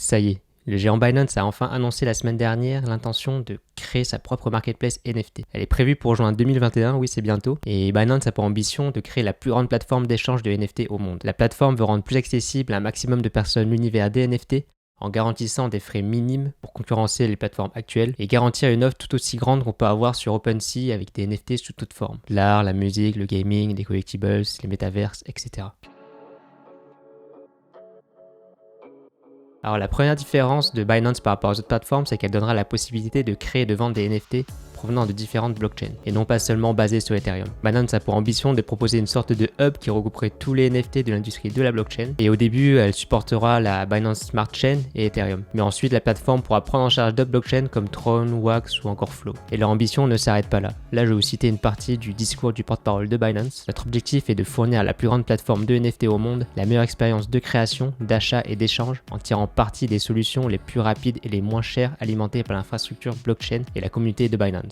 Ça y est, le géant Binance a enfin annoncé la semaine dernière l'intention de créer sa propre marketplace NFT. Elle est prévue pour juin 2021, oui c'est bientôt, et Binance a pour ambition de créer la plus grande plateforme d'échange de NFT au monde. La plateforme veut rendre plus accessible à un maximum de personnes l'univers des NFT en garantissant des frais minimes pour concurrencer les plateformes actuelles et garantir une offre tout aussi grande qu'on peut avoir sur OpenSea avec des NFT sous toute forme. L'art, la musique, le gaming, les collectibles, les métaverses, etc. Alors la première différence de Binance par rapport aux autres plateformes, c'est qu'elle donnera la possibilité de créer et de vendre des NFT provenant de différentes blockchains, et non pas seulement basées sur Ethereum. Binance a pour ambition de proposer une sorte de hub qui regrouperait tous les NFT de l'industrie de la blockchain, et au début, elle supportera la Binance Smart Chain et Ethereum. Mais ensuite, la plateforme pourra prendre en charge d'autres blockchains comme Tron, Wax ou encore Flow. Et leur ambition ne s'arrête pas là. Là, je vais vous citer une partie du discours du porte-parole de Binance. Notre objectif est de fournir la plus grande plateforme de NFT au monde, la meilleure expérience de création, d'achat et d'échange, en tirant parti des solutions les plus rapides et les moins chères alimentées par l'infrastructure blockchain et la communauté de Binance.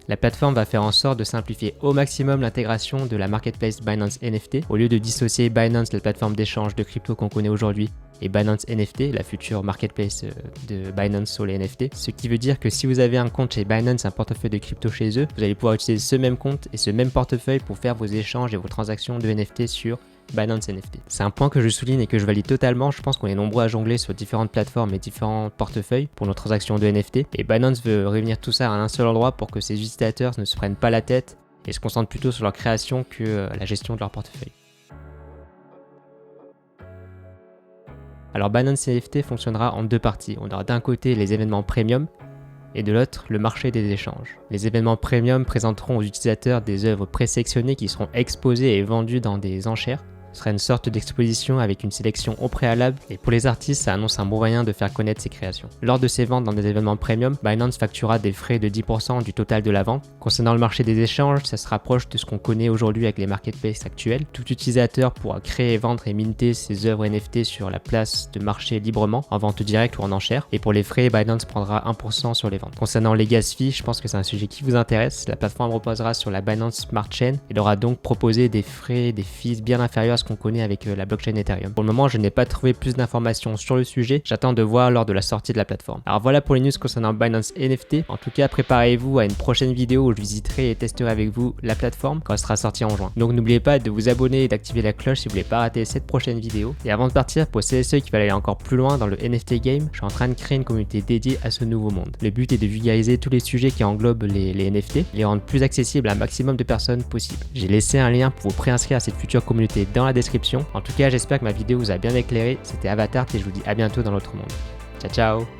La plateforme va faire en sorte de simplifier au maximum l'intégration de la marketplace Binance NFT. Au lieu de dissocier Binance, la plateforme d'échange de crypto qu'on connaît aujourd'hui, et Binance NFT, la future marketplace de Binance sur les NFT. Ce qui veut dire que si vous avez un compte chez Binance, un portefeuille de crypto chez eux, vous allez pouvoir utiliser ce même compte et ce même portefeuille pour faire vos échanges et vos transactions de NFT sur Binance NFT. C'est un point que je souligne et que je valide totalement. Je pense qu'on est nombreux à jongler sur différentes plateformes et différents portefeuilles pour nos transactions de NFT. Et Binance veut réunir tout ça à un seul endroit pour que ses utilisateurs ne se prennent pas la tête et se concentrent plutôt sur leur création que la gestion de leur portefeuille. Alors Binance NFT fonctionnera en deux parties. On aura d'un côté les événements premium et de l'autre le marché des échanges. Les événements premium présenteront aux utilisateurs des œuvres présélectionnées qui seront exposées et vendues dans des enchères. Ce sera une sorte d'exposition avec une sélection au préalable et pour les artistes, ça annonce un bon moyen de faire connaître ses créations. Lors de ces ventes dans des événements premium, Binance facturera des frais de 10% du total de la vente. Concernant le marché des échanges, ça se rapproche de ce qu'on connaît aujourd'hui avec les marketplaces actuels. Tout utilisateur pourra créer, vendre et minter ses œuvres NFT sur la place de marché librement, en vente directe ou en enchère. Et pour les frais, Binance prendra 1% sur les ventes. Concernant les gas fees, je pense que c'est un sujet qui vous intéresse. La plateforme reposera sur la Binance Smart Chain et aura donc proposé des frais, des fees bien inférieurs à ce qu'on connaît avec la blockchain Ethereum. Pour le moment, je n'ai pas trouvé plus d'informations sur le sujet. J'attends de voir lors de la sortie de la plateforme. Alors voilà pour les news concernant Binance NFT. En tout cas, préparez-vous à une prochaine vidéo où je visiterai et testerai avec vous la plateforme quand elle sera sortie en juin. Donc n'oubliez pas de vous abonner et d'activer la cloche si vous voulez pas rater cette prochaine vidéo. Et avant de partir, pour celles et ceux qui veulent aller encore plus loin dans le NFT game, je suis en train de créer une communauté dédiée à ce nouveau monde. Le but est de vulgariser tous les sujets qui englobent les NFT, les rendre plus accessibles à un maximum de personnes possible. J'ai laissé un lien pour vous préinscrire à cette future communauté dans la description. En tout cas, j'espère que ma vidéo vous a bien éclairé. C'était Avatar et je vous dis à bientôt dans l'autre monde. Ciao ciao.